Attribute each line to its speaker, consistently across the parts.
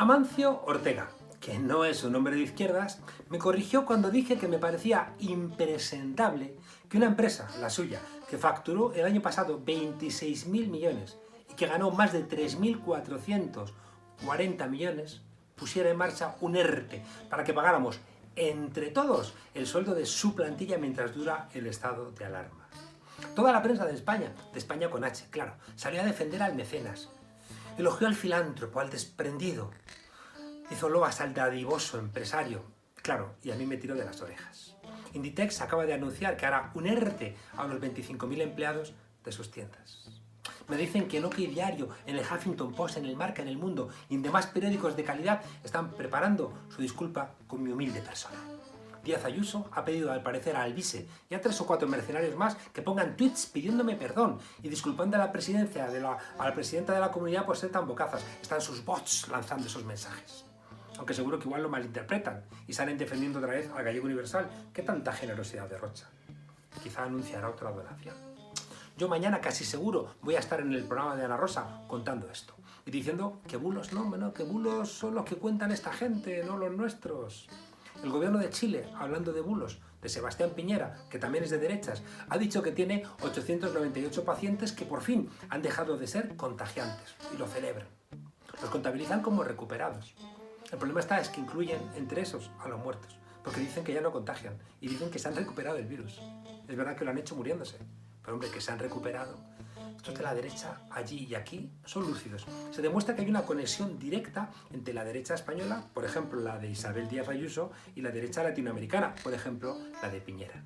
Speaker 1: Amancio Ortega, que no es un hombre de izquierdas, me corrigió cuando dije que me parecía impresentable que una empresa, la suya, que facturó el año pasado 26.000 millones y que ganó más de 3.440 millones, pusiera en marcha un ERTE para que pagáramos entre todos el sueldo de su plantilla mientras dura el estado de alarma. Toda la prensa de España con H, claro, salió a defender al mecenas. Elogió al filántropo, al desprendido. Hizo loas al dadivoso empresario. Claro, y a mí me tiró de las orejas. Inditex acaba de anunciar que hará un ERTE a los 25.000 empleados de sus tiendas. Me dicen que en OK Diario, en el Huffington Post, en el Marca, en el Mundo y en demás periódicos de calidad están preparando su disculpa con mi humilde persona. Díaz Ayuso ha pedido al parecer a Alvise y a 3 o 4 mercenarios más que pongan tweets pidiéndome perdón y disculpando a la presidenta de la comunidad por ser tan bocazas. Están sus bots lanzando esos mensajes. Aunque seguro que igual lo malinterpretan y salen defendiendo otra vez al gallego universal. ¿Ququé tanta generosidad derrocha? Quizá anunciará otra donación. Yo mañana casi seguro voy a estar en el programa de Ana Rosa contando esto y diciendo que bulos no, que bulos son los que cuentan esta gente, no los nuestros. El gobierno de Chile, hablando de bulos, de Sebastián Piñera, que también es de derechas, ha dicho que tiene 898 pacientes que por fin han dejado de ser contagiantes y lo celebran. Los contabilizan como recuperados. El problema es que incluyen entre esos a los muertos, porque dicen que ya no contagian y dicen que se han recuperado del virus. Es verdad que lo han hecho muriéndose, pero hombre, que se han recuperado. Estos de la derecha, allí y aquí, son lúcidos. Se demuestra que hay una conexión directa entre la derecha española, por ejemplo, la de Isabel Díaz Ayuso, y la derecha latinoamericana, por ejemplo, la de Piñera.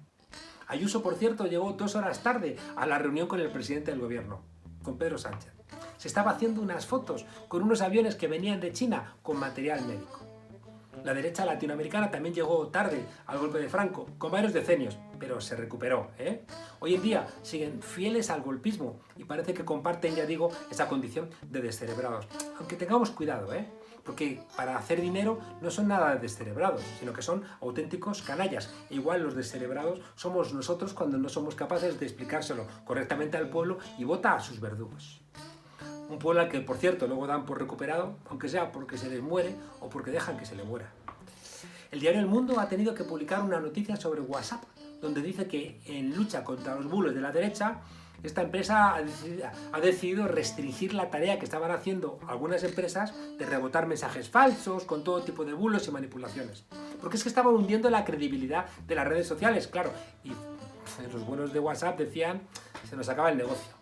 Speaker 1: Ayuso, por cierto, llegó 2 horas tarde a la reunión con el presidente del gobierno, con Pedro Sánchez. Se estaba haciendo unas fotos con unos aviones que venían de China con material médico. La derecha latinoamericana también llegó tarde al golpe de Franco, con varios decenios, pero se recuperó, ¿eh? Hoy en día siguen fieles al golpismo y parece que comparten, ya digo, esa condición de descerebrados. Aunque tengamos cuidado, porque para hacer dinero no son nada descerebrados, sino que son auténticos canallas. Igual los descerebrados somos nosotros cuando no somos capaces de explicárselo correctamente al pueblo y vota a sus verdugos. Un pueblo al que, por cierto, luego dan por recuperado, aunque sea porque se les muere o porque dejan que se le muera. El diario El Mundo ha tenido que publicar una noticia sobre WhatsApp, donde dice que en lucha contra los bulos de la derecha, esta empresa ha decidido restringir la tarea que estaban haciendo algunas empresas de rebotar mensajes falsos con todo tipo de bulos y manipulaciones. Porque es que estaban hundiendo la credibilidad de las redes sociales, claro, y los buenos de WhatsApp decían, se nos acaba el negocio.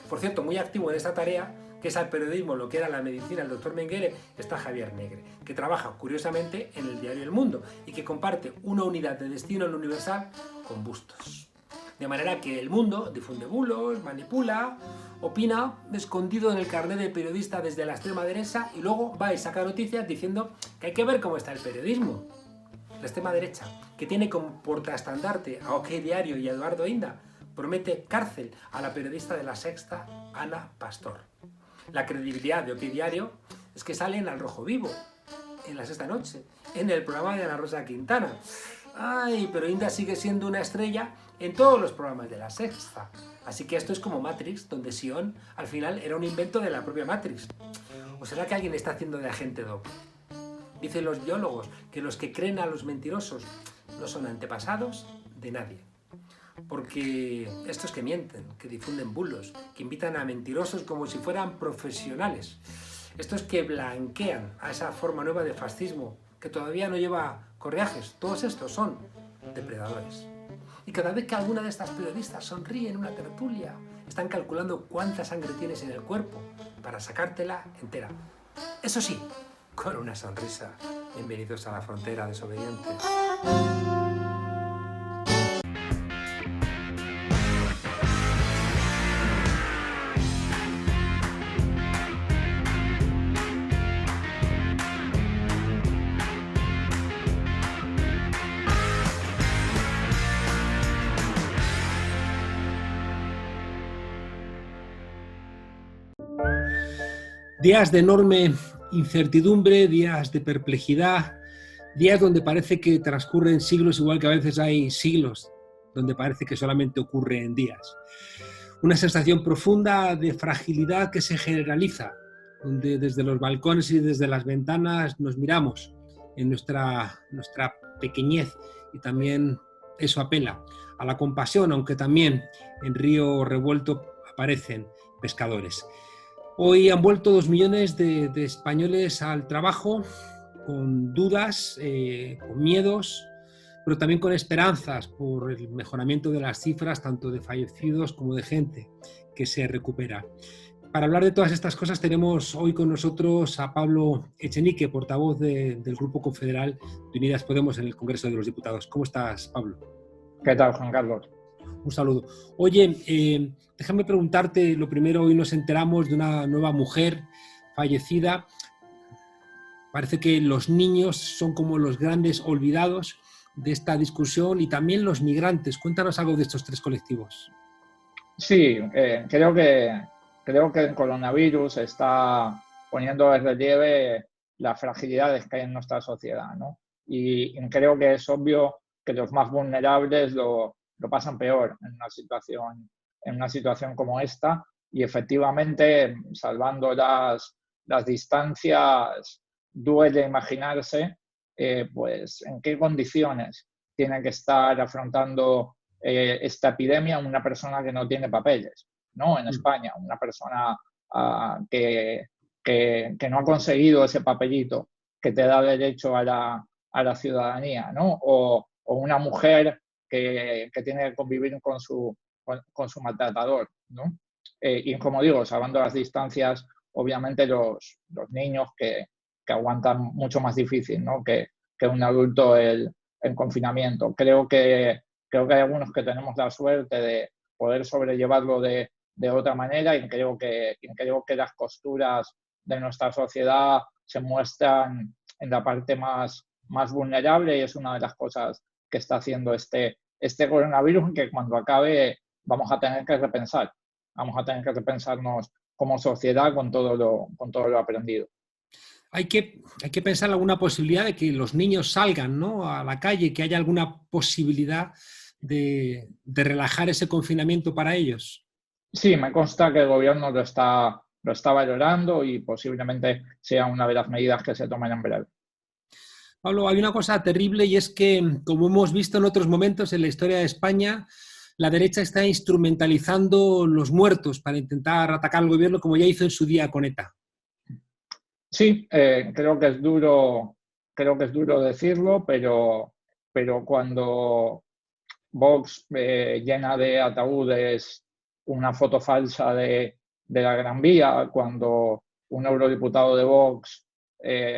Speaker 1: Por cierto, muy activo en esta tarea, que es al periodismo lo que era la medicina el doctor Mengele, está Javier Negre, que trabaja curiosamente en el diario El Mundo y que comparte una unidad de destino en Universal con Bustos. De manera que El Mundo difunde bulos, manipula, opina, escondido en el carnet de periodista desde la extrema derecha y luego va y saca noticias diciendo que hay que ver cómo está el periodismo. La extrema derecha, que tiene como portaestandarte a OK Diario y a Eduardo Inda, promete cárcel a la periodista de La Sexta, Ana Pastor. La credibilidad de OK Diario es que salen al rojo vivo, en La Sexta Noche, en el programa de Ana Rosa Quintana. Ay, pero Inda sigue siendo una estrella en todos los programas de La Sexta. Así que esto es como Matrix, donde Sion al final era un invento de la propia Matrix. ¿O será que alguien está haciendo de agente doble? Dicen los biólogos que los que creen a los mentirosos no son antepasados de nadie. Porque estos que mienten, que difunden bulos, que invitan a mentirosos como si fueran profesionales, estos que blanquean a esa forma nueva de fascismo que todavía no lleva correajes, todos estos son depredadores. Y cada vez que alguna de estas periodistas sonríe en una tertulia, están calculando cuánta sangre tienes en el cuerpo para sacártela entera. Eso sí, con una sonrisa. Bienvenidos a la frontera desobedientes. Días de enorme incertidumbre, días de perplejidad, días donde parece que transcurren siglos, igual que a veces hay siglos donde parece que solamente ocurre en días. Una sensación profunda de fragilidad que se generaliza, donde desde los balcones y desde las ventanas nos miramos en nuestra pequeñez, y también eso apela a la compasión, aunque también en río revuelto aparecen pescadores. Hoy han vuelto 2 millones de españoles al trabajo con dudas, con miedos, pero también con esperanzas por el mejoramiento de las cifras, tanto de fallecidos como de gente que se recupera. Para hablar de todas estas cosas tenemos hoy con nosotros a Pablo Echenique, portavoz del Grupo Confederal de Unidas Podemos en el Congreso de los Diputados. ¿Cómo estás, Pablo?
Speaker 2: ¿Qué tal, Juan Carlos?
Speaker 1: Un saludo. Oye, déjame preguntarte, lo primero, hoy nos enteramos de una nueva mujer fallecida. Parece que los niños son como los grandes olvidados de esta discusión, y también los migrantes. Cuéntanos algo de estos 3 colectivos.
Speaker 2: Sí, creo que el coronavirus está poniendo de relieve las fragilidades que hay en nuestra sociedad, ¿no? Y creo que es obvio que los más vulnerables lo pasan peor en una situación como esta, y efectivamente, salvando las distancias, duele imaginarse pues en qué condiciones tiene que estar afrontando esta epidemia una persona que no tiene papeles, ¿no? En España, una persona que no ha conseguido ese papelito que te da derecho a la ciudadanía, ¿no? O una mujer que tiene que convivir con su maltratador, ¿no? Y como digo, salvando las distancias, obviamente los niños que aguantan mucho más difícil, ¿no? que un adulto el confinamiento. Creo que hay algunos que tenemos la suerte de poder sobrellevarlo de otra manera, y creo que las costuras de nuestra sociedad se muestran en la parte más vulnerable, y es una de las cosas que está haciendo este coronavirus, que cuando acabe vamos a tener que repensarnos como sociedad con todo lo aprendido.
Speaker 1: Hay que pensar en alguna posibilidad de que los niños salgan, ¿no?, a la calle, que haya alguna posibilidad de relajar ese confinamiento para ellos.
Speaker 2: Sí, me consta que el gobierno lo está valorando, y posiblemente sea una de las medidas que se tomen en breve.
Speaker 1: Pablo, hay una cosa terrible, y es que, como hemos visto en otros momentos en la historia de España, la derecha está instrumentalizando los muertos para intentar atacar al gobierno, como ya hizo en su día con ETA.
Speaker 2: Sí, creo que es duro decirlo, pero cuando Vox llena de ataúdes una foto falsa de la Gran Vía, cuando un eurodiputado de Vox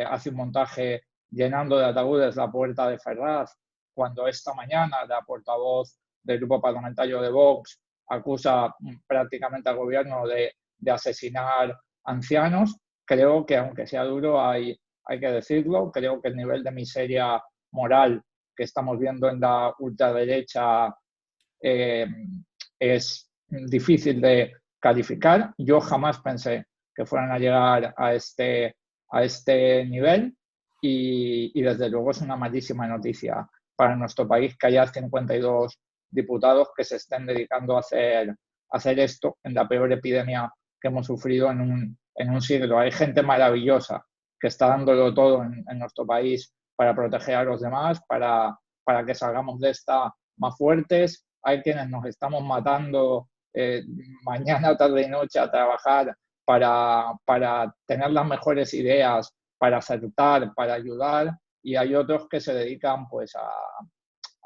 Speaker 2: hace un montaje llenando de ataúdes la puerta de Ferraz, cuando esta mañana la portavoz del grupo parlamentario de Vox acusa prácticamente al gobierno de asesinar ancianos, creo que, aunque sea duro, hay que decirlo. Creo que el nivel de miseria moral que estamos viendo en la ultraderecha es difícil de calificar. Yo jamás pensé que fueran a llegar a este nivel, y desde luego es una malísima noticia para nuestro país que haya 52 diputados que se estén dedicando a hacer esto en la peor epidemia que hemos sufrido en un siglo. Hay gente maravillosa que está dándolo todo en nuestro país para proteger a los demás, para que salgamos de esta más fuertes. Hay quienes nos estamos matando mañana, tarde y noche a trabajar para tener las mejores ideas, para acertar, para ayudar, y hay otros que se dedican pues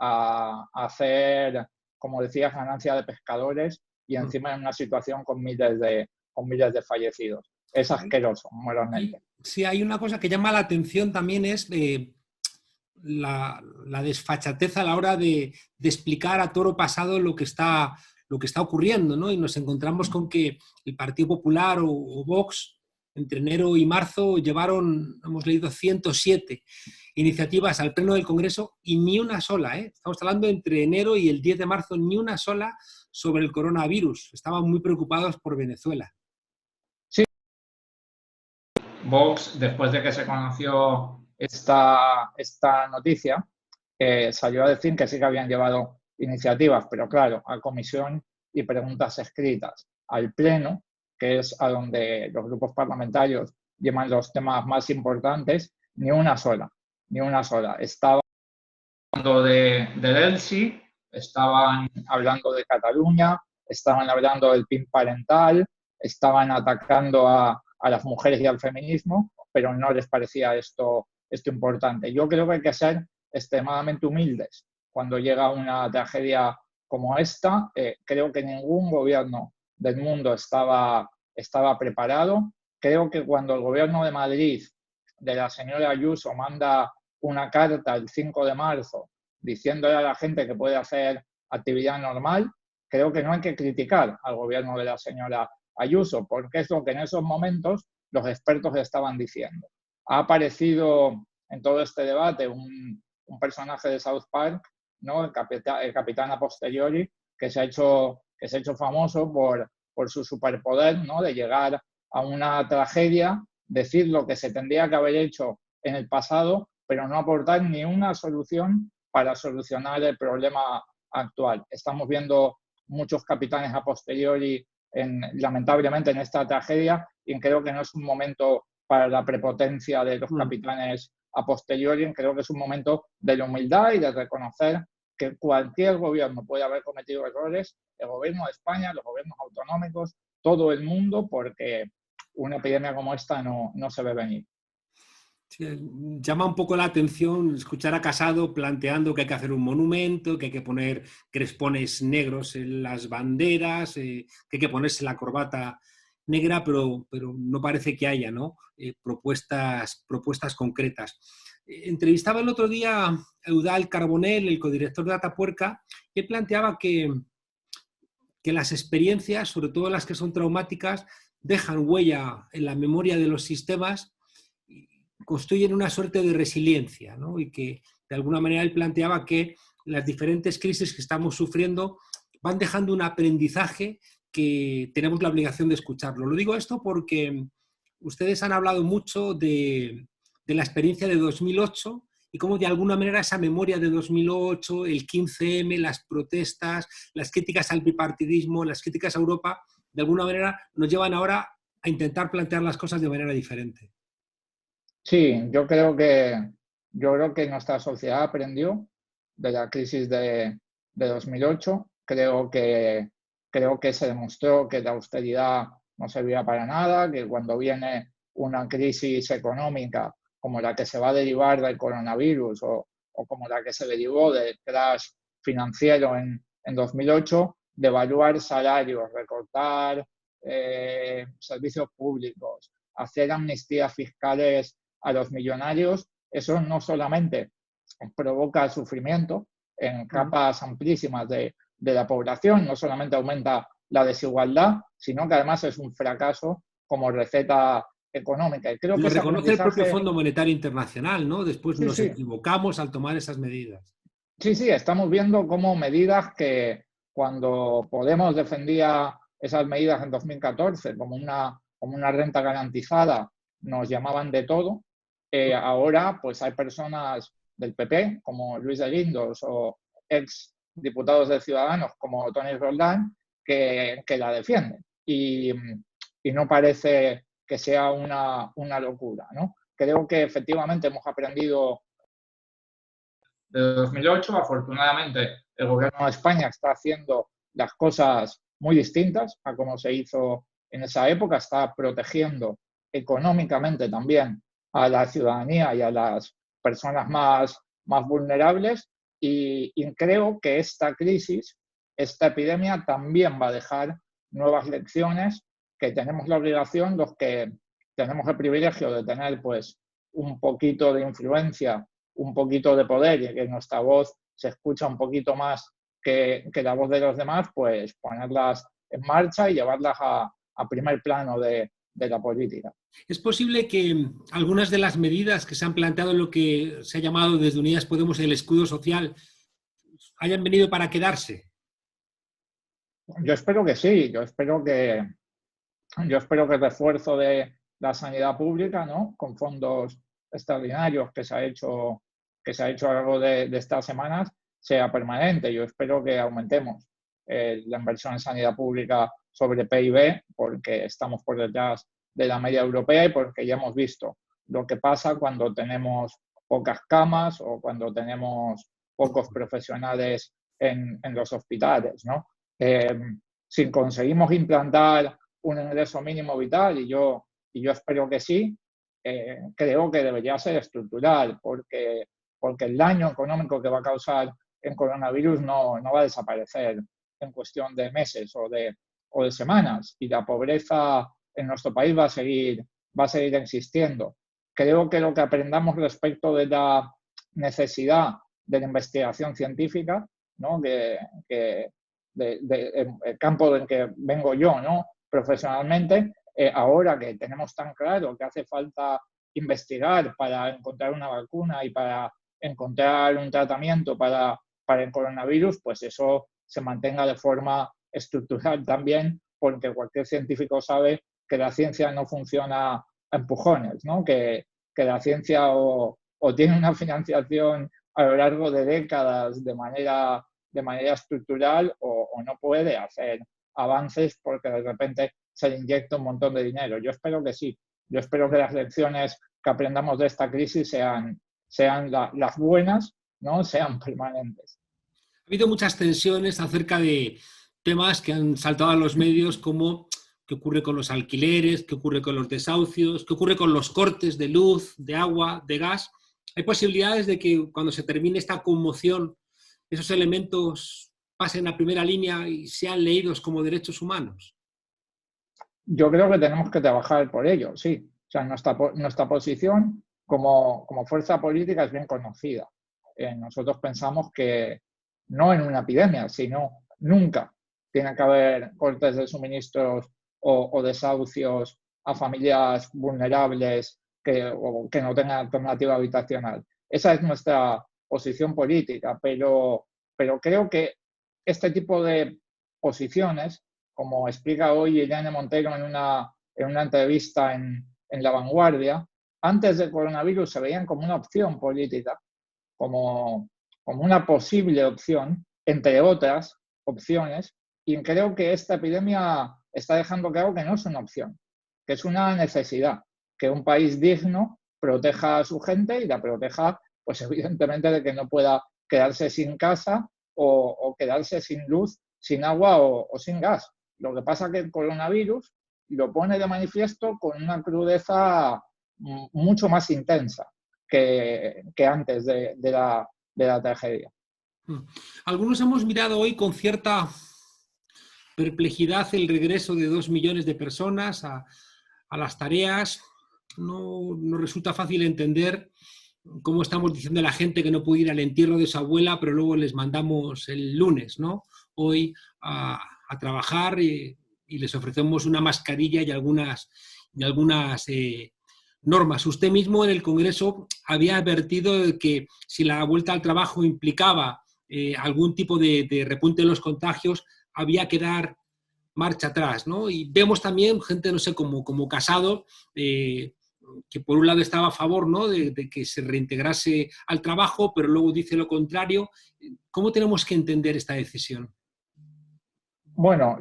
Speaker 2: a hacer, como decías, ganancia de pescadores, y encima en una situación con miles de fallecidos. Es asqueroso, moralmente.
Speaker 1: Sí, hay una cosa que llama la atención también, es la desfachatez a la hora de explicar a toro pasado lo que está ocurriendo, ¿no? Y nos encontramos con que el Partido Popular o Vox, entre enero y marzo, llevaron, hemos leído, 107 iniciativas al Pleno del Congreso, y ni una sola, estamos hablando entre enero y el 10 de marzo, ni una sola sobre el coronavirus. Estaban muy preocupados por Venezuela.
Speaker 2: Sí. Vox, después de que se conoció esta noticia, salió a decir que sí que habían llevado iniciativas, pero claro, a comisión y preguntas escritas al Pleno, que es a donde los grupos parlamentarios llevan los temas más importantes, ni una sola. Estaban hablando del ELSI, estaban hablando de Cataluña, estaban hablando del PIN parental, estaban atacando a las mujeres y al feminismo, pero no les parecía esto importante. Yo creo que hay que ser extremadamente humildes cuando llega una tragedia como esta. Creo que ningún gobierno del mundo estaba preparado. Creo que cuando el gobierno de Madrid, de la señora Ayuso, manda una carta el 5 de marzo diciéndole a la gente que puede hacer actividad normal, creo que no hay que criticar al gobierno de la señora Ayuso, porque es lo que en esos momentos los expertos estaban diciendo. Ha aparecido en todo este debate un personaje de South Park, ¿no? el capitán a posteriori, que se ha hecho famoso por su superpoder, ¿no? de llegar a una tragedia, decir lo que se tendría que haber hecho en el pasado, pero no aportar ni una solución para solucionar el problema actual. Estamos viendo muchos capitanes a posteriori, lamentablemente, en esta tragedia, y creo que no es un momento para la prepotencia de los capitanes a posteriori. Creo que es un momento de la humildad y de reconocer que cualquier gobierno puede haber cometido errores, el gobierno de España, los gobiernos autonómicos, todo el mundo, porque una epidemia como esta no se ve venir.
Speaker 1: Sí, llama un poco la atención escuchar a Casado planteando que hay que hacer un monumento, que hay que poner crespones negros en las banderas, que hay que ponerse la corbata negra, pero no parece que haya, ¿no? propuestas concretas. Entrevistaba el otro día a Eudald Carbonell, el codirector de Atapuerca, y él planteaba que las experiencias, sobre todo las que son traumáticas, dejan huella en la memoria de los sistemas, construyen una suerte de resiliencia, ¿no? Y que de alguna manera él planteaba que las diferentes crisis que estamos sufriendo van dejando un aprendizaje que tenemos la obligación de escucharlo. Lo digo esto porque ustedes han hablado mucho de la experiencia de 2008 y cómo de alguna manera esa memoria de 2008, el 15M, las protestas, las críticas al bipartidismo, las críticas a Europa, de alguna manera nos llevan ahora a intentar plantear las cosas de manera diferente.
Speaker 2: Sí, yo creo que nuestra sociedad aprendió de la crisis de 2008. Creo que se demostró que la austeridad no servía para nada, que cuando viene una crisis económica como la que se va a derivar del coronavirus o como la que se derivó del crash financiero en 2008, devaluar salarios, recortar servicios públicos, hacer amnistías fiscales a los millonarios, eso no solamente provoca sufrimiento en capas amplísimas de la población, no solamente aumenta la desigualdad, sino que además es un fracaso como receta económica. Y creo que
Speaker 1: lo reconoce el propio Fondo Monetario Internacional, ¿no? Después nos equivocamos al tomar esas medidas.
Speaker 2: Sí, estamos viendo cómo medidas que cuando Podemos defendía esas medidas en 2014 como una renta garantizada, nos llamaban de todo. Ahora pues hay personas del PP como Luis de Guindos o ex diputados de Ciudadanos como Toni Roldán que la defienden y no parece que sea una locura, ¿no? Creo que efectivamente hemos aprendido de 2008. Afortunadamente el gobierno de España está haciendo las cosas muy distintas a como se hizo en esa época, está protegiendo económicamente también a la ciudadanía y a las personas más vulnerables y creo que esta crisis, esta epidemia también va a dejar nuevas lecciones que tenemos la obligación, los que tenemos el privilegio de tener pues un poquito de influencia, un poquito de poder y que nuestra voz se escucha un poquito más que la voz de los demás, pues ponerlas en marcha y llevarlas a primer plano de la política.
Speaker 1: ¿Es posible que algunas de las medidas que se han planteado en lo que se ha llamado desde Unidas Podemos el escudo social hayan venido para quedarse?
Speaker 2: Yo espero que sí, yo espero que el refuerzo de la sanidad pública, ¿no? Con fondos extraordinarios que se ha hecho a lo largo de estas semanas sea permanente. Yo espero que aumentemos la inversión en sanidad pública sobre PIB, porque estamos por detrás de la media europea y porque ya hemos visto lo que pasa cuando tenemos pocas camas o cuando tenemos pocos profesionales en los hospitales, ¿no? Si conseguimos implantar un ingreso mínimo vital, y yo espero que sí, creo que debería ser estructural, porque el daño económico que va a causar el coronavirus no va a desaparecer en cuestión de meses o de semanas, y la pobreza en nuestro país va a seguir existiendo. Creo que lo que aprendamos respecto de la necesidad de la investigación científica, ¿no? El campo en que vengo yo, ¿no? Profesionalmente, ahora que tenemos tan claro que hace falta investigar para encontrar una vacuna y para encontrar un tratamiento para el coronavirus, pues eso se mantenga de forma estructural también, porque cualquier científico sabe que la ciencia no funciona a empujones, ¿no? Que la ciencia o tiene una financiación a lo largo de décadas de manera estructural o no puede hacer avances porque de repente se le inyecta un montón de dinero. Yo espero que sí. Yo espero que las lecciones que aprendamos de esta crisis sean las buenas, ¿no? Sean permanentes.
Speaker 1: Ha habido muchas tensiones acerca de temas que han saltado a los medios, como qué ocurre con los alquileres, qué ocurre con los desahucios, qué ocurre con los cortes de luz, de agua, de gas. ¿Hay posibilidades de que cuando se termine esta conmoción, esos elementos pasen a primera línea y sean leídos como derechos humanos?
Speaker 2: Yo creo que tenemos que trabajar por ello, sí. O sea, nuestra posición como fuerza política es bien conocida. Nosotros pensamos que no en una epidemia, sino nunca tiene que haber cortes de suministros o desahucios a familias vulnerables que no tengan alternativa habitacional. Esa es nuestra posición política, pero creo que este tipo de posiciones, como explica hoy Irene Montero en una entrevista en La Vanguardia, antes del coronavirus se veían como una opción política, como una posible opción, entre otras opciones, y creo que esta epidemia está dejando claro que no es una opción, que es una necesidad, que un país digno proteja a su gente y la proteja, pues evidentemente, de que no pueda quedarse sin casa o quedarse sin luz, sin agua o sin gas. Lo que pasa es que el coronavirus lo pone de manifiesto con una crudeza mucho más intensa que antes de la tragedia.
Speaker 1: Algunos hemos mirado hoy con cierta perplejidad el regreso de 2 millones de personas a las tareas. No resulta fácil entender cómo estamos diciendo a la gente que no puede ir al entierro de su abuela, pero luego les mandamos el lunes, ¿no? Hoy a trabajar y les ofrecemos una mascarilla y algunas normas. Usted mismo en el Congreso había advertido de que si la vuelta al trabajo implicaba algún tipo de repunte en los contagios, había que dar marcha atrás, ¿no? Y vemos también gente, no sé, como Casado, que por un lado estaba a favor, ¿no?, de que se reintegrase al trabajo, pero luego dice lo contrario. ¿Cómo tenemos que entender esta decisión?
Speaker 2: Bueno,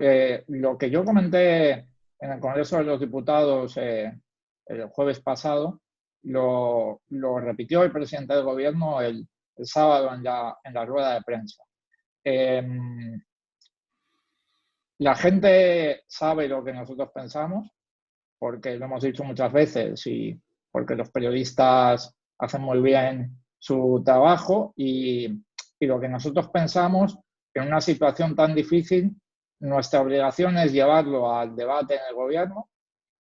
Speaker 2: lo que yo comenté en el Congreso de los Diputados el jueves pasado, lo repitió el presidente del Gobierno el sábado en la rueda de prensa. La gente sabe lo que nosotros pensamos, porque lo hemos dicho muchas veces y porque los periodistas hacen muy bien su trabajo, y lo que nosotros pensamos en una situación tan difícil, nuestra obligación es llevarlo al debate en el Gobierno,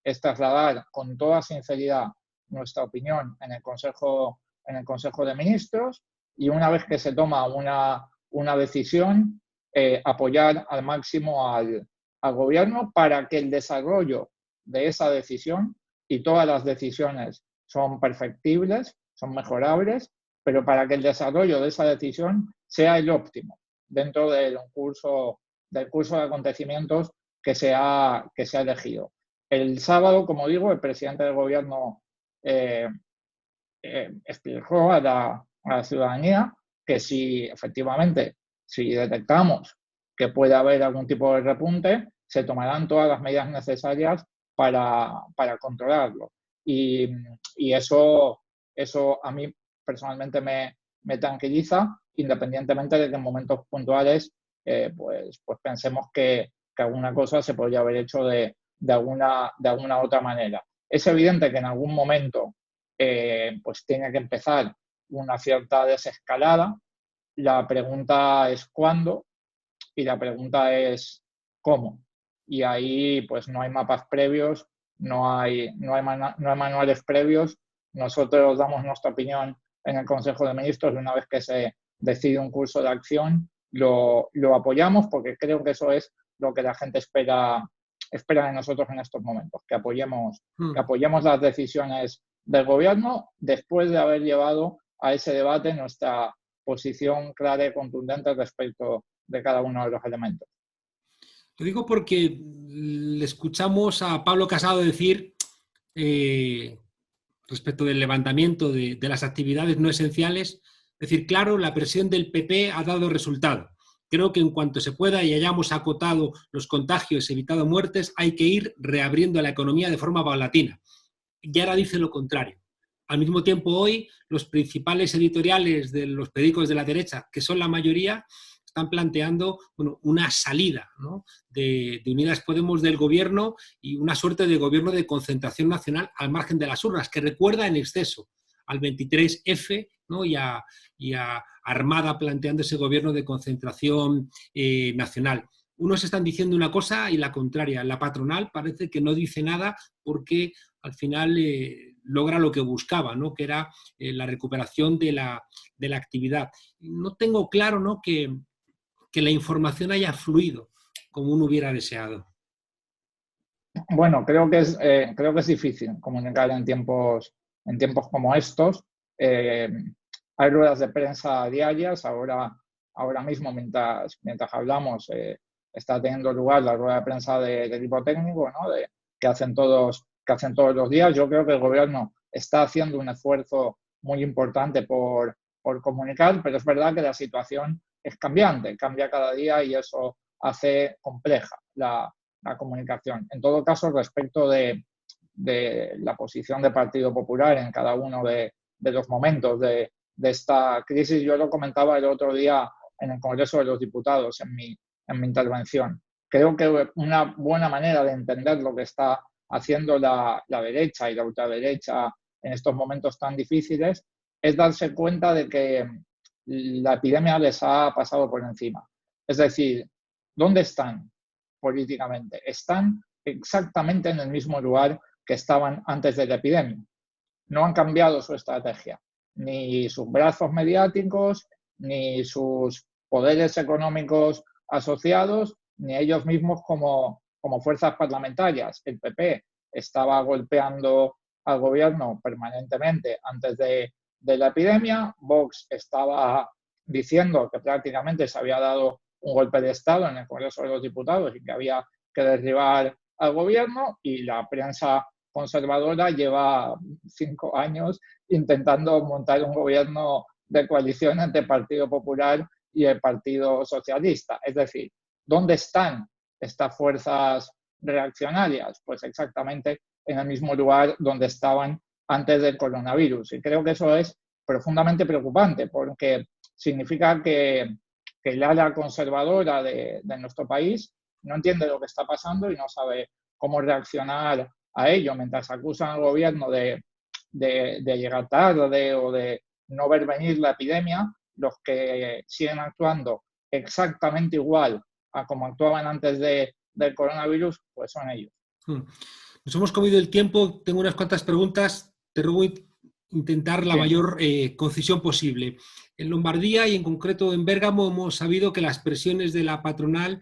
Speaker 2: es trasladar con toda sinceridad nuestra opinión en el Consejo de Ministros, y una vez que se toma una decisión, apoyar al máximo al Gobierno para que el desarrollo de esa decisión, y todas las decisiones son perfectibles, son mejorables, pero para que el desarrollo de esa decisión sea el óptimo dentro del curso de acontecimientos que se ha elegido. El sábado, como digo, el presidente del Gobierno explicó a la ciudadanía que si efectivamente, si detectamos que puede haber algún tipo de repunte, se tomarán todas las medidas necesarias para controlarlo. Y eso a mí personalmente me tranquiliza, independientemente de que en momentos puntuales pues pensemos que alguna cosa se podría haber hecho de alguna otra manera. Es evidente que en algún momento pues tiene que empezar una cierta desescalada. La pregunta es cuándo y la pregunta es cómo. Y ahí pues no hay mapas previos, no hay manuales previos. Nosotros damos nuestra opinión en el Consejo de Ministros y una vez que se decide un curso de acción lo apoyamos porque creo que eso es lo que la gente espera de nosotros en estos momentos, que apoyemos las decisiones del gobierno después de haber llevado a ese debate nuestra posición clara y contundente respecto de cada uno de los elementos.
Speaker 1: Lo digo porque le escuchamos a Pablo Casado decir respecto del levantamiento de las actividades no esenciales, decir, claro, la presión del PP ha dado resultado. Creo que en cuanto se pueda y hayamos acotado los contagios y evitado muertes, hay que ir reabriendo la economía de forma paulatina. Y ahora dice lo contrario. Al mismo tiempo, hoy, los principales editoriales de los periódicos de la derecha, que son la mayoría, están planteando una salida, ¿no?, de Unidas Podemos del gobierno y una suerte de gobierno de concentración nacional al margen de las urnas, que recuerda en exceso al 23F, ¿no?, y a Armada planteando ese gobierno de concentración nacional. Unos están diciendo una cosa y la contraria. La patronal parece que no dice nada porque al final logra lo que buscaba, ¿no?, que era la recuperación de la actividad. No tengo claro, ¿no?, que la información haya fluido como uno hubiera deseado.
Speaker 2: Bueno, creo que es difícil comunicar en tiempos como estos. Hay ruedas de prensa diarias. Ahora mismo, mientras hablamos, está teniendo lugar la rueda de prensa del equipo técnico, ¿no?, que hacen todos los días. Yo creo que el gobierno está haciendo un esfuerzo muy importante por comunicar, pero es verdad que la situación es cambiante, cambia cada día y eso hace compleja la comunicación. En todo caso, respecto de la posición del Partido Popular en cada uno de los momentos de esta crisis, yo lo comentaba el otro día en el Congreso de los Diputados, en mi intervención. Creo que una buena manera de entender lo que está haciendo la derecha y la ultraderecha en estos momentos tan difíciles es darse cuenta de que la epidemia les ha pasado por encima. Es decir, ¿dónde están políticamente? Están exactamente en el mismo lugar que estaban antes de la epidemia. No han cambiado su estrategia, ni sus brazos mediáticos, ni sus poderes económicos asociados, ni ellos mismos como fuerzas parlamentarias. El PP estaba golpeando al gobierno permanentemente antes de la epidemia. Vox estaba diciendo que prácticamente se había dado un golpe de Estado en el Congreso de los Diputados y que había que derribar al gobierno, y la prensa conservadora lleva 5 años intentando montar un gobierno de coalición entre el Partido Popular y el Partido Socialista. Es decir, ¿dónde están estas fuerzas reaccionarias? Pues exactamente en el mismo lugar donde estaban antes del coronavirus. Y creo que eso es profundamente preocupante porque significa que el ala conservadora de nuestro país no entiende lo que está pasando y no sabe cómo reaccionar a ello, mientras acusan al gobierno de llegar tarde o de no ver venir la epidemia. Los que siguen actuando exactamente igual a como actuaban antes del coronavirus, pues son ellos.
Speaker 1: Nos hemos comido el tiempo, tengo unas cuantas preguntas, te ruego intentar la mayor concisión posible. En Lombardía y en concreto en Bérgamo hemos sabido que las presiones de la patronal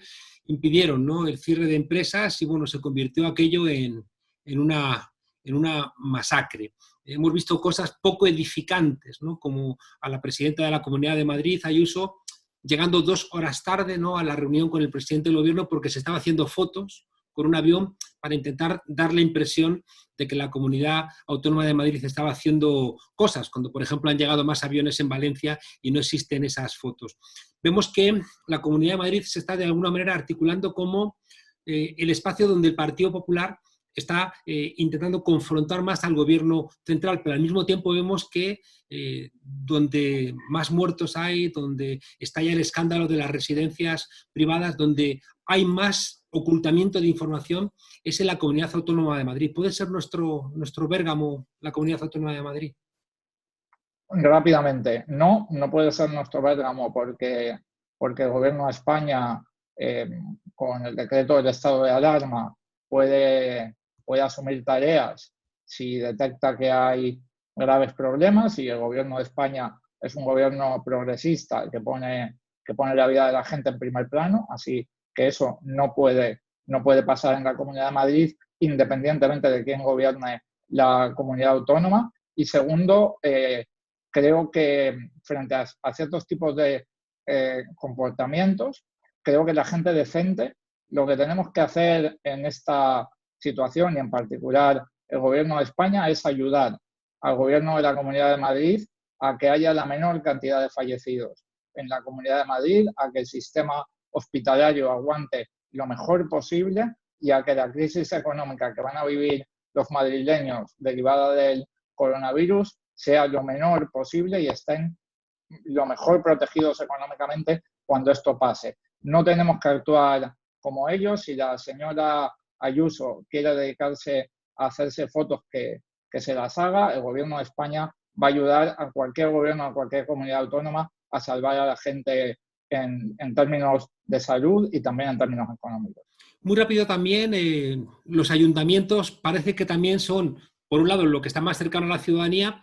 Speaker 1: impidieron, ¿no?, el cierre de empresas y se convirtió aquello en una masacre. Hemos visto cosas poco edificantes, ¿no?, como a la presidenta de la Comunidad de Madrid, Ayuso, llegando 2 horas tarde, ¿no?, a la reunión con el presidente del gobierno porque se estaba haciendo fotos con un avión para intentar dar la impresión de que la Comunidad Autónoma de Madrid estaba haciendo cosas, cuando, por ejemplo, han llegado más aviones en Valencia y no existen esas fotos. Vemos que la Comunidad de Madrid se está de alguna manera articulando como el espacio donde el Partido Popular está intentando confrontar más al gobierno central, pero al mismo tiempo vemos que donde más muertos hay, donde está ya el escándalo de las residencias privadas, donde hay más ocultamiento de información, es en la Comunidad Autónoma de Madrid. ¿Puede ser nuestro Bérgamo la Comunidad Autónoma de Madrid?
Speaker 2: Rápidamente, no, no puede ser nuestro Bérgamo porque el Gobierno de España, con el decreto del estado de alarma, puede asumir tareas si detecta que hay graves problemas, y el Gobierno de España es un gobierno progresista que pone la vida de la gente en primer plano, así que eso no puede pasar en la Comunidad de Madrid, independientemente de quién gobierne la comunidad autónoma. Y segundo, creo que frente a ciertos tipos de comportamientos, creo que la gente decente, lo que tenemos que hacer en esta situación, y en particular el Gobierno de España, es ayudar al Gobierno de la Comunidad de Madrid a que haya la menor cantidad de fallecidos en la Comunidad de Madrid, a que el sistema hospitalario aguante lo mejor posible y a que la crisis económica que van a vivir los madrileños derivada del coronavirus sea lo menor posible y estén lo mejor protegidos económicamente cuando esto pase. No tenemos que actuar como ellos. Si la señora Ayuso quiere dedicarse a hacerse fotos, que se las haga. El Gobierno de España va a ayudar a cualquier gobierno, a cualquier comunidad autónoma, a salvar a la gente en términos de salud y también en términos económicos.
Speaker 1: Muy rápido también, los ayuntamientos parece que también son, por un lado, lo que está más cercano a la ciudadanía,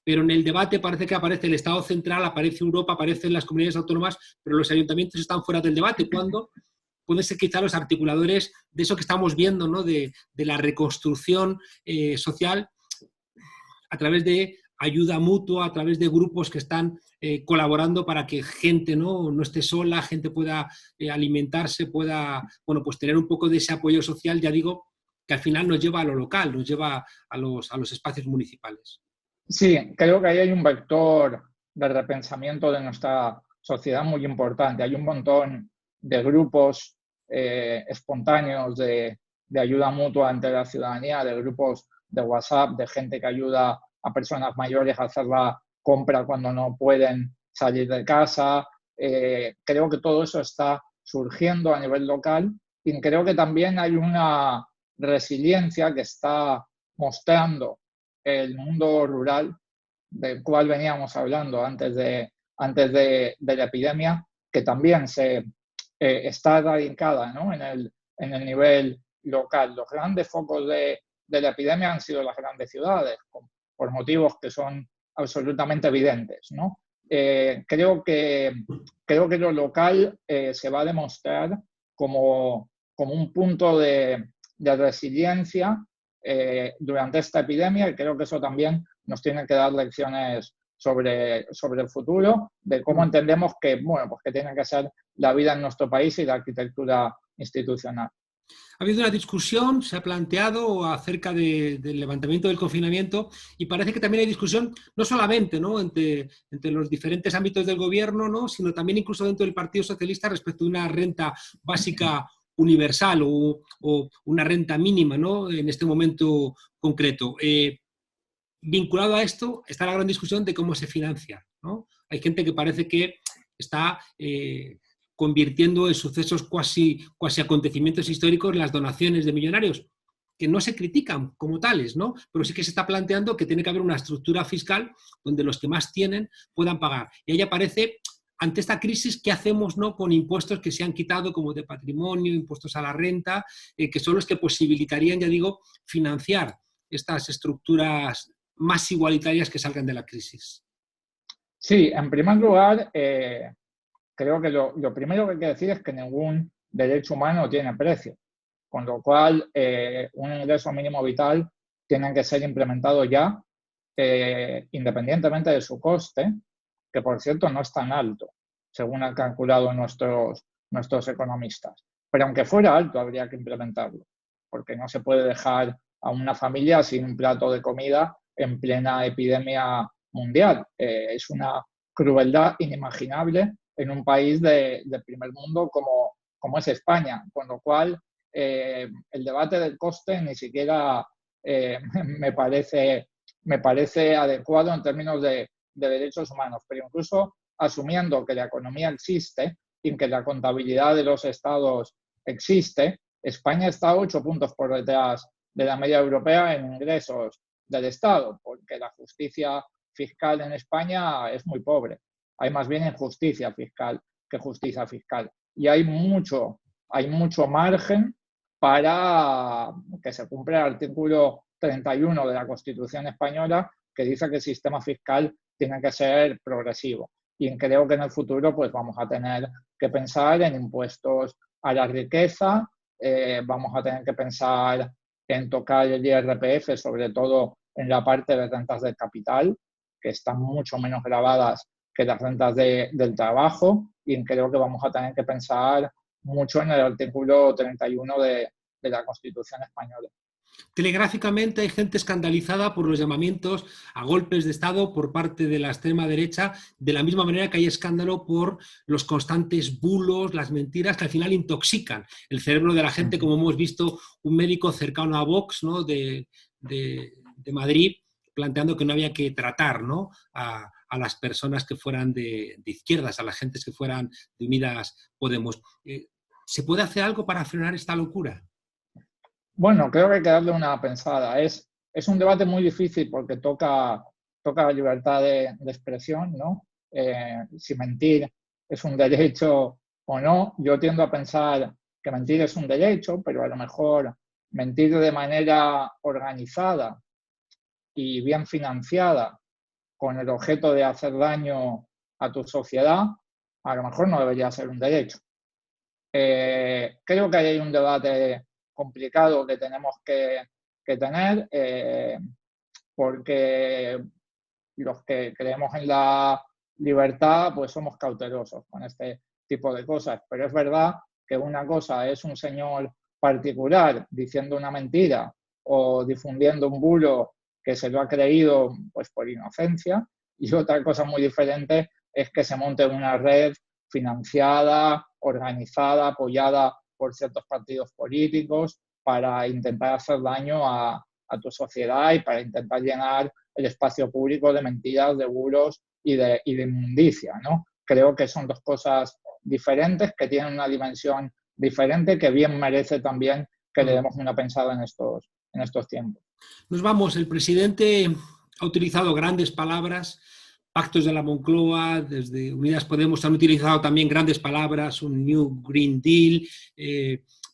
Speaker 1: pero en el debate parece que aparece el Estado central, aparece Europa, aparecen las comunidades autónomas, pero los ayuntamientos están fuera del debate, cuando pueden ser quizá los articuladores de eso que estamos viendo, ¿no? de la reconstrucción social a través de ayuda mutua, a través de grupos que están colaborando para que gente no esté sola, gente pueda alimentarse, pueda pues tener un poco de ese apoyo social, ya digo, que al final nos lleva a lo local, nos lleva a los espacios municipales.
Speaker 2: Sí, creo que ahí hay un vector de repensamiento de nuestra sociedad muy importante. Hay un montón de grupos espontáneos de ayuda mutua entre la ciudadanía, de grupos de WhatsApp, de gente que ayuda a personas mayores a hacer la compra cuando no pueden salir de casa. Creo que todo eso está surgiendo a nivel local, y creo que también hay una resiliencia que está mostrando el mundo rural, del cual veníamos hablando antes de la epidemia, que también está radicada, ¿no? en el nivel local. Los grandes focos de la epidemia han sido las grandes ciudades, por motivos que son absolutamente evidentes, ¿no? Creo que lo local se va a demostrar como un punto de resiliencia durante esta epidemia, y creo que eso también nos tiene que dar lecciones sobre el futuro, de cómo entendemos que tiene que ser la vida en nuestro país y la arquitectura institucional.
Speaker 1: Ha habido una discusión, se ha planteado acerca del levantamiento del confinamiento, y parece que también hay discusión no solamente, ¿no? entre los diferentes ámbitos del gobierno, ¿no? Sino también incluso dentro del Partido Socialista respecto a una renta básica universal o una renta mínima, ¿no? En este momento concreto. Vinculado a esto está la gran discusión de cómo se financia, ¿no? Hay gente que parece que está convirtiendo en sucesos cuasi acontecimientos históricos las donaciones de millonarios, que no se critican como tales, ¿no? Pero sí que se está planteando que tiene que haber una estructura fiscal donde los que más tienen puedan pagar. Y ahí aparece, ante esta crisis, ¿qué hacemos, no, con impuestos que se han quitado, como de patrimonio, impuestos a la renta, que son los que posibilitarían, ya digo, financiar estas estructuras más igualitarias que salgan de la crisis?
Speaker 2: Sí, en primer lugar, creo que lo primero que hay que decir es que ningún derecho humano tiene precio, con lo cual un ingreso mínimo vital tiene que ser implementado ya, independientemente de su coste, que por cierto no es tan alto, según han calculado nuestros economistas. Pero aunque fuera alto, habría que implementarlo, porque no se puede dejar a una familia sin un plato de comida en plena epidemia mundial. Es una crueldad inimaginable en un país de primer mundo como es España, con lo cual el debate del coste ni siquiera me parece adecuado en términos de derechos humanos, pero incluso asumiendo que la economía existe y que la contabilidad de los estados existe, España está 8 puntos por detrás de la media europea en ingresos del Estado, porque la justicia fiscal en España es muy pobre. Hay más bien injusticia fiscal que justicia fiscal. Y hay mucho margen para que se cumpla el artículo 31 de la Constitución española, que dice que el sistema fiscal tiene que ser progresivo. Y creo que en el futuro pues vamos a tener que pensar en impuestos a la riqueza, vamos a tener que pensar en tocar el IRPF, sobre todo en la parte de rentas del capital, que están mucho menos gravadas que las rentas del trabajo, y creo que vamos a tener que pensar mucho en el artículo 31 de la Constitución española.
Speaker 1: Telegráficamente hay gente escandalizada por los llamamientos a golpes de Estado por parte de la extrema derecha, de la misma manera que hay escándalo por los constantes bulos, las mentiras que al final intoxican el cerebro de la gente, como hemos visto un médico cercano a Vox, ¿no? de Madrid, planteando que no había que tratar, ¿no? a las personas que fueran de izquierdas, a las gentes que fueran de Unidas Podemos. ¿Se puede hacer algo para frenar esta locura?
Speaker 2: Bueno, creo que hay que darle una pensada. Es un debate muy difícil porque toca la libertad de expresión, ¿no? Si mentir es un derecho o no. Yo tiendo a pensar que mentir es un derecho, pero a lo mejor mentir de manera organizada y bien financiada con el objeto de hacer daño a tu sociedad, a lo mejor no debería ser un derecho. Creo que hay un debate complicado que tenemos que tener, porque los que creemos en la libertad pues somos cautelosos con este tipo de cosas, pero es verdad que una cosa es un señor particular diciendo una mentira o difundiendo un bulo que se lo ha creído pues por inocencia, y otra cosa muy diferente es que se monte una red financiada, organizada, apoyada por ciertos partidos políticos para intentar hacer daño a tu sociedad y para intentar llenar el espacio público de mentiras, de bulos y de inmundicia, ¿no? Creo que son dos cosas diferentes, que tienen una dimensión diferente, que bien merece también que le demos una pensada en estos tiempos.
Speaker 1: Nos vamos, el presidente ha utilizado grandes palabras, pactos de la Moncloa, desde Unidas Podemos han utilizado también grandes palabras, un New Green Deal.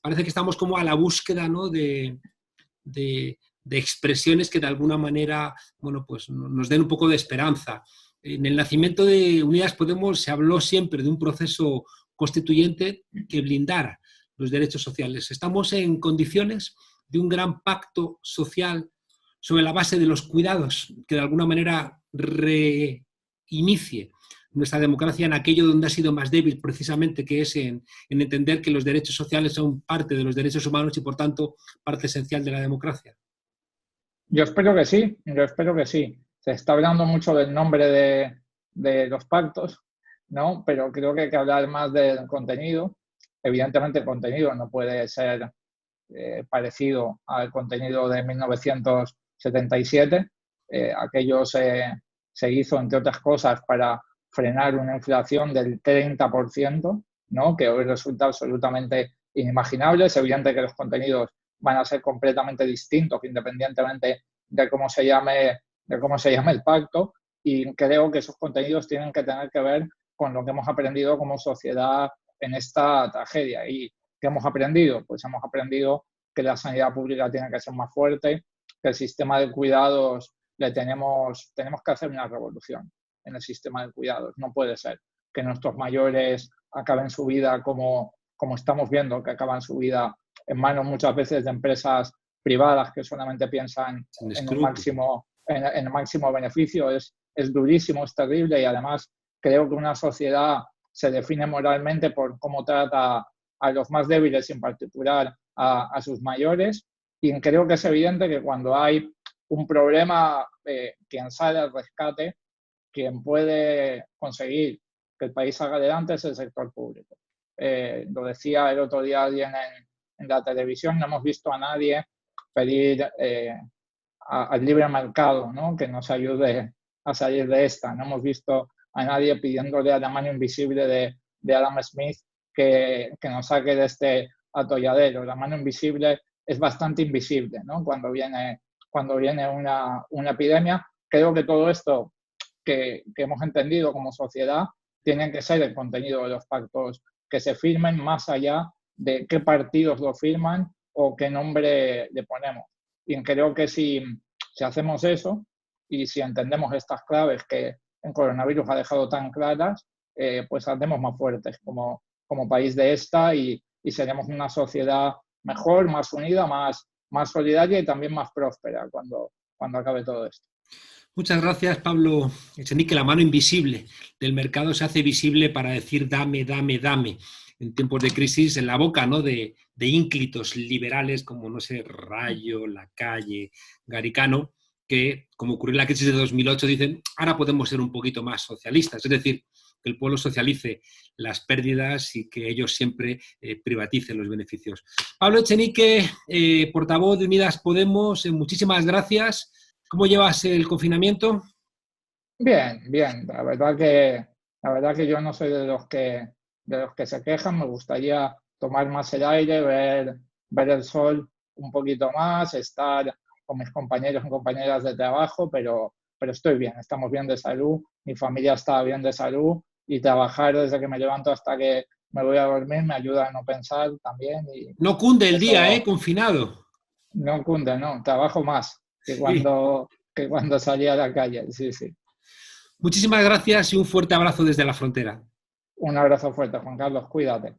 Speaker 1: Parece que estamos como a la búsqueda, ¿no? de expresiones que de alguna manera, bueno, pues nos den un poco de esperanza. En el nacimiento de Unidas Podemos se habló siempre de un proceso constituyente que blindara los derechos sociales. Estamos en condiciones de un gran pacto social sobre la base de los cuidados, que de alguna manera reinicie nuestra democracia en aquello donde ha sido más débil, precisamente, que es en entender que los derechos sociales son parte de los derechos humanos y, por tanto, parte esencial de la democracia.
Speaker 2: Yo espero que sí, Se está hablando mucho del nombre de los pactos, ¿no? Pero creo que hay que hablar más del contenido. Evidentemente el contenido no puede ser parecido al contenido de 1977. Aquello se hizo, entre otras cosas, para frenar una inflación del 30%, ¿no? Que hoy resulta absolutamente inimaginable. Es evidente que los contenidos van a ser completamente distintos independientemente de cómo se llame el pacto, y creo que esos contenidos tienen que tener que ver con lo que hemos aprendido como sociedad en esta tragedia. ¿Y qué hemos aprendido? Pues hemos aprendido que la sanidad pública tiene que ser más fuerte, que el sistema de cuidados tenemos que hacer una revolución en el sistema de cuidados. No puede ser que nuestros mayores acaben su vida como estamos viendo, que acaban su vida en manos muchas veces de empresas privadas que solamente piensan en el máximo beneficio. Es durísimo, es terrible, y además creo que una sociedad se define moralmente por cómo trata a los más débiles, y en particular a sus mayores, y creo que es evidente que cuando hay un problema, quien sale al rescate, quien puede conseguir que el país salga adelante, es el sector público. Lo decía el otro día alguien en la televisión no hemos visto a nadie pedir al libre mercado, ¿no? Que nos ayude a salir de esta. No hemos visto a nadie pidiéndole a la mano invisible de Adam Smith que nos saque de este atolladero. La mano invisible es bastante invisible, ¿no? Cuando viene una epidemia. Creo que todo esto que hemos entendido como sociedad tiene que ser el contenido de los pactos que se firmen, más allá de qué partidos lo firman o qué nombre le ponemos. Y creo que si hacemos eso y si entendemos estas claves que el coronavirus ha dejado tan claras, pues saldremos más fuertes como país de esta y seremos una sociedad mejor, más unida, más solidaria y también más próspera cuando acabe todo esto.
Speaker 1: Muchas gracias, Pablo Echenique. La mano invisible del mercado se hace visible para decir dame, dame, dame. En tiempos de crisis, en la boca, ¿no?, de ínclitos liberales como, no sé, Rayo, Lacalle, Garicano, que, como ocurrió en la crisis de 2008, dicen, ahora podemos ser un poquito más socialistas. Es decir, que el pueblo socialice las pérdidas y que ellos siempre privaticen los beneficios. Pablo Echenique, portavoz de Unidas Podemos, muchísimas gracias. ¿Cómo llevas el confinamiento?
Speaker 2: Bien, bien. La verdad que yo no soy de los que se quejan. Me gustaría tomar más el aire, ver el sol un poquito más, estar con mis compañeros y compañeras de trabajo, pero estoy bien, estamos bien de salud, mi familia está bien de salud y trabajar desde que me levanto hasta que me voy a dormir me ayuda a no pensar también. Y
Speaker 1: no cunde el
Speaker 2: eso,
Speaker 1: día, confinado.
Speaker 2: No cunde, no, trabajo más
Speaker 1: Sí.
Speaker 2: que cuando salía a la calle, sí, sí.
Speaker 1: Muchísimas gracias y un fuerte abrazo desde la frontera.
Speaker 2: Un abrazo fuerte, Juan Carlos, cuídate.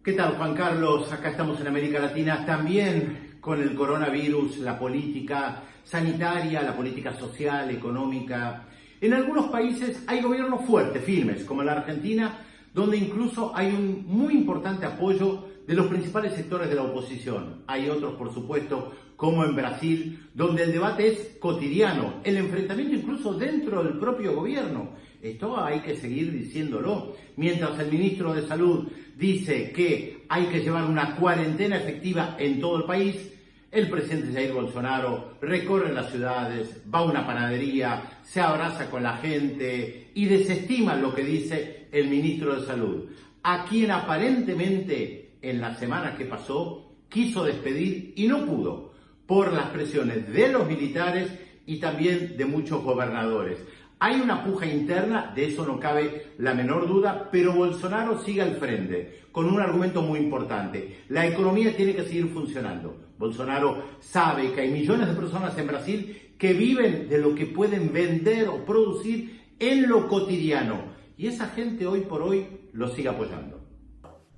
Speaker 3: ¿Qué tal, Juan Carlos? Acá estamos en América Latina también con el coronavirus, la política sanitaria, la política social, económica. En algunos países hay gobiernos fuertes, firmes, como en la Argentina, donde incluso hay un muy importante apoyo de los principales sectores de la oposición. Hay otros, por supuesto, como en Brasil, donde el debate es cotidiano, el enfrentamiento incluso dentro del propio gobierno. Esto hay que seguir diciéndolo. Mientras el ministro de Salud dice que hay que llevar una cuarentena efectiva en todo el país, el presidente Jair Bolsonaro recorre las ciudades, va a una panadería, se abraza con la gente y desestima lo que dice el ministro de Salud, a quien aparentemente en la semana que pasó quiso despedir y no pudo, por las presiones de los militares y también de muchos gobernadores. Hay una puja interna, de eso no cabe la menor duda, pero Bolsonaro sigue al frente con un argumento muy importante. La economía tiene que seguir funcionando. Bolsonaro sabe que hay millones de personas en Brasil que viven de lo que pueden vender o producir en lo cotidiano. Y esa gente hoy por hoy lo sigue apoyando.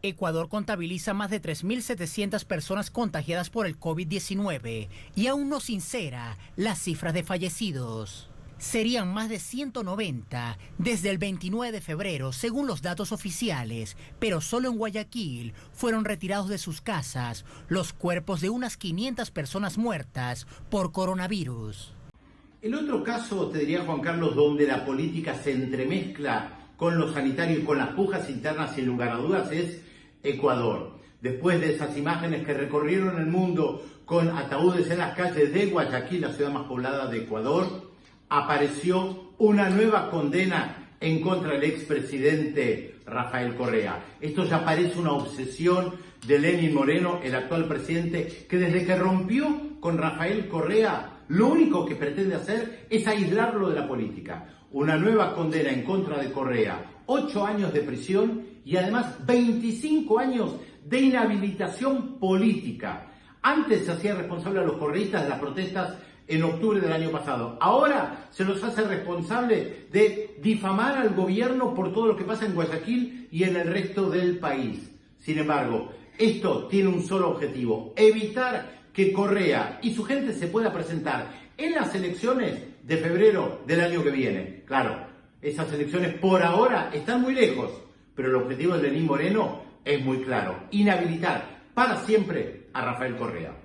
Speaker 4: Ecuador contabiliza más de 3.700 personas contagiadas por el COVID-19 y aún no sincera las cifras de fallecidos. Serían más de 190 desde el 29 de febrero, según los datos oficiales, pero solo en Guayaquil fueron retirados de sus casas los cuerpos de unas 500 personas muertas por coronavirus.
Speaker 3: El otro caso, te diría, Juan Carlos, donde la política se entremezcla con lo sanitario y con las pujas internas, sin lugar a dudas, es Ecuador. Después de esas imágenes que recorrieron el mundo con ataúdes en las calles de Guayaquil, la ciudad más poblada de Ecuador, apareció una nueva condena en contra del expresidente Rafael Correa. Esto ya parece una obsesión de Lenín Moreno, el actual presidente, que desde que rompió con Rafael Correa, lo único que pretende hacer es aislarlo de la política. Una nueva condena en contra de Correa, 8 años de prisión y además 25 años de inhabilitación política. Antes se hacía responsable a los correístas de las protestas en octubre del año pasado. Ahora se los hace responsable de difamar al gobierno por todo lo que pasa en Guayaquil y en el resto del país. Sin embargo, esto tiene un solo objetivo: evitar que Correa y su gente se pueda presentar en las elecciones de febrero del año que viene. Claro, esas elecciones por ahora están muy lejos, pero el objetivo de Lenín Moreno es muy claro: inhabilitar para siempre a Rafael Correa.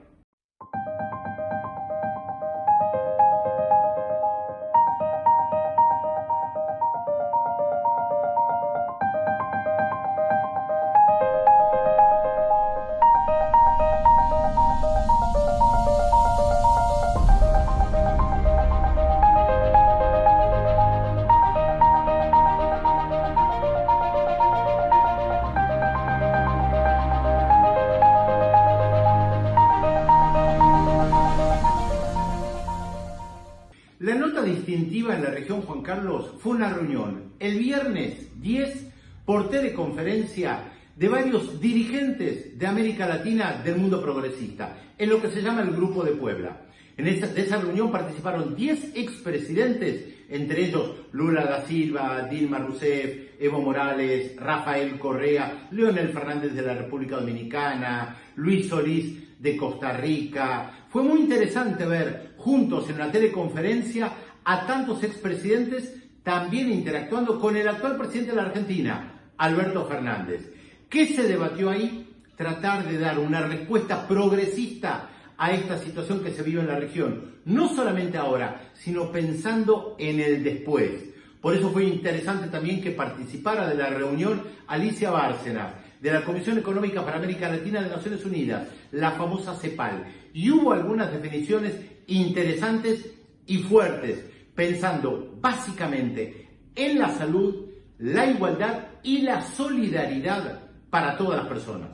Speaker 3: nota distintiva en la región, Juan Carlos, fue una reunión el viernes 10 por teleconferencia de varios dirigentes de América Latina del mundo progresista, en lo que se llama el Grupo de Puebla. De esa reunión participaron 10 expresidentes, entre ellos Lula da Silva, Dilma Rousseff, Evo Morales, Rafael Correa, Leonel Fernández de la República Dominicana, Luis Solís de Costa Rica. Fue muy interesante ver juntos en una teleconferencia a tantos expresidentes también interactuando con el actual presidente de la Argentina, Alberto Fernández. ¿Qué se debatió ahí? Tratar de dar una respuesta progresista a esta situación que se vive en la región, no solamente ahora, sino pensando en el después. Por eso fue interesante también que participara de la reunión Alicia Bárcenas, de la Comisión Económica para América Latina de Naciones Unidas, la famosa CEPAL. Y hubo algunas definiciones interesantes y fuertes, pensando básicamente en la salud, la igualdad y la solidaridad para todas las personas.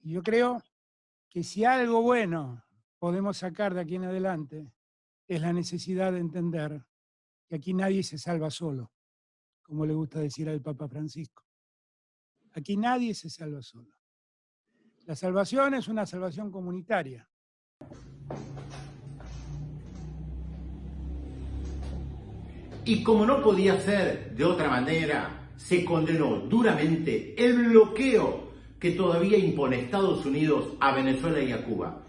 Speaker 5: Yo creo que si algo bueno podemos sacar de aquí en adelante es la necesidad de entender que aquí nadie se salva solo, como le gusta decir al Papa Francisco. Aquí nadie se salva solo. La salvación es una salvación comunitaria.
Speaker 3: Y como no podía ser de otra manera, se condenó duramente el bloqueo que todavía impone Estados Unidos a Venezuela y a Cuba.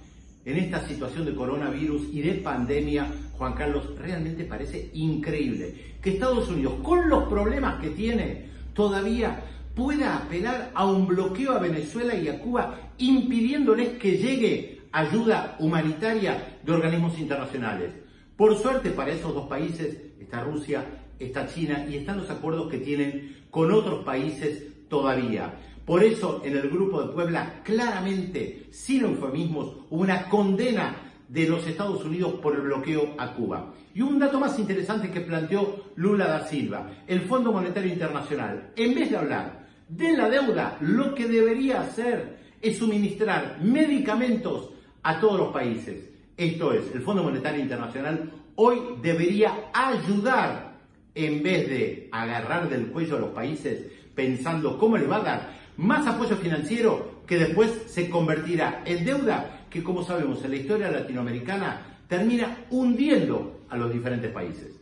Speaker 3: En esta situación de coronavirus y de pandemia, Juan Carlos, realmente parece increíble que Estados Unidos, con los problemas que tiene, todavía pueda apelar a un bloqueo a Venezuela y a Cuba, impidiéndoles que llegue ayuda humanitaria de organismos internacionales. Por suerte para esos dos países está Rusia, está China y están los acuerdos que tienen con otros países todavía. Por eso en el Grupo de Puebla claramente, sin eufemismos, hubo una condena de los Estados Unidos por el bloqueo a Cuba. Y un dato más interesante que planteó Lula da Silva, el Fondo Monetario Internacional, en vez de hablar de la deuda, lo que debería hacer es suministrar medicamentos a todos los países. Esto es, el Fondo Monetario Internacional hoy debería ayudar en vez de agarrar del cuello a los países pensando cómo le va a dar más apoyo financiero que después se convertirá en deuda que, como sabemos, en la historia latinoamericana termina hundiendo a los diferentes países.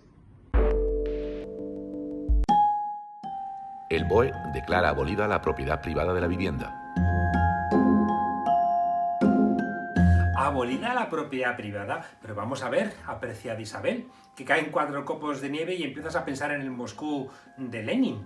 Speaker 6: El BOE declara abolida la propiedad privada de la vivienda.
Speaker 1: Abolida la propiedad privada, pero vamos a ver, apreciada Isabel, que caen 4 copos de nieve y empiezas a pensar en el Moscú de Lenin.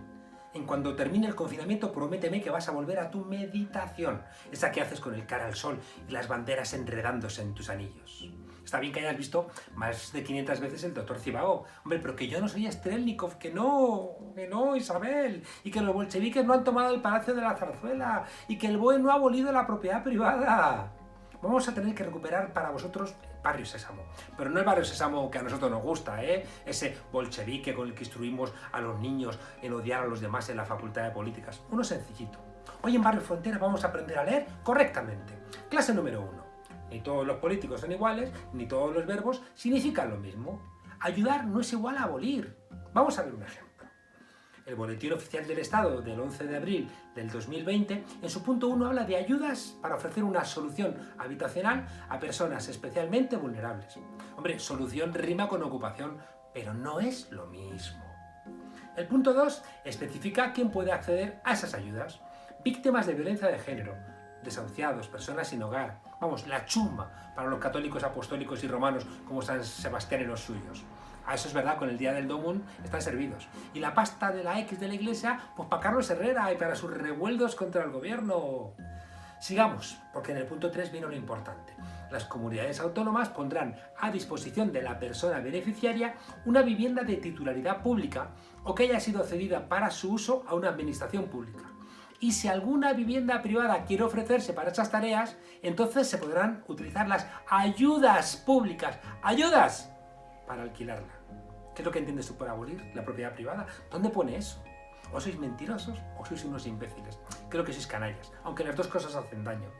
Speaker 1: En cuanto termine el confinamiento, prométeme que vas a volver a tu meditación, esa que haces con el cara al sol y las banderas enredándose en tus anillos. Está bien que hayas visto más de 500 veces el Doctor Zhivago. Hombre, pero que yo no soy Strelnikov, que no, Isabel, y que los bolcheviques no han tomado el Palacio de la Zarzuela, y que el BOE no ha abolido la propiedad privada. Vamos a tener que recuperar para vosotros Barrio Sésamo, pero no el Barrio Sésamo que a nosotros nos gusta, ese bolchevique con el que instruimos a los niños en odiar a los demás en la Facultad de Políticas. Uno sencillito. Hoy en Barrio Frontera vamos a aprender a leer correctamente. Clase número 1. Ni todos los políticos son iguales, ni todos los verbos significan lo mismo. Ayudar no es igual a abolir. Vamos a ver un ejemplo. El Boletín Oficial del Estado del 11 de abril del 2020, en su punto 1 habla de ayudas para ofrecer una solución habitacional a personas especialmente vulnerables. Hombre, solución rima con ocupación, pero no es lo mismo. El punto 2 especifica quién puede acceder a esas ayudas. Víctimas de violencia de género, desahuciados, personas sin hogar, vamos, la chumba para los católicos apostólicos y romanos como San Sebastián y los suyos. A eso es verdad, con el Día del Domún están servidos. Y la pasta de la X de la Iglesia, pues para Carlos Herrera y para sus revueltos contra el gobierno. Sigamos, porque en el punto 3 viene lo importante. Las comunidades autónomas pondrán a disposición de la persona beneficiaria una vivienda de titularidad pública o que haya sido cedida para su uso a una administración pública. Y si alguna vivienda privada quiere ofrecerse para esas tareas, entonces se podrán utilizar las ayudas públicas. ¡Ayudas! Para alquilarla. ¿Qué es lo que entiendes tú por abolir la propiedad privada? ¿Dónde pone eso? O sois mentirosos o sois unos imbéciles. Creo que sois canallas, aunque las dos cosas hacen daño.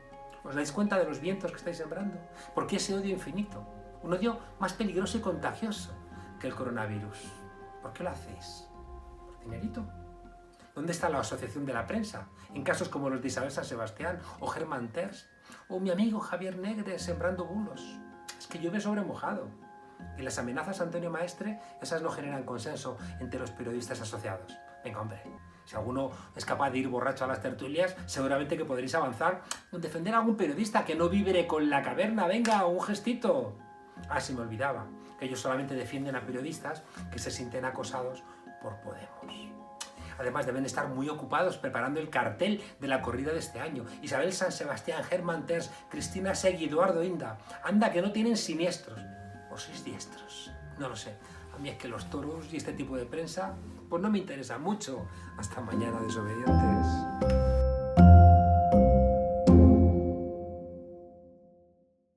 Speaker 1: ¿Os dais cuenta de los vientos que estáis sembrando? ¿Por qué ese odio infinito? Un odio más peligroso y contagioso. que el coronavirus. ¿Por qué lo hacéis? ¿Por dinerito? ¿Dónde está la asociación de la prensa? En casos como los de Isabel San Sebastián o Germán Terç o mi amigo Javier Negre sembrando bulos. Es que llueve sobre mojado. Y las amenazas a Antonio Maestre, esas no generan consenso entre los periodistas asociados. Venga, hombre, si alguno es capaz de ir borracho a las tertulias, seguramente que podréis avanzar en defender a algún periodista que no vibre con la caverna. Venga, un gestito. Ah, se me olvidaba, que ellos solamente defienden a periodistas que se sienten acosados por Podemos. Además, deben estar muy ocupados preparando el cartel de la corrida de este año. Isabel San Sebastián, Germán Terç, Cristina Seguí, Eduardo Inda. Anda, que no tienen siniestros. O sois diestros. No lo sé. A mí es que los toros y este tipo de prensa, pues no me interesa mucho. Hasta mañana, desobedientes.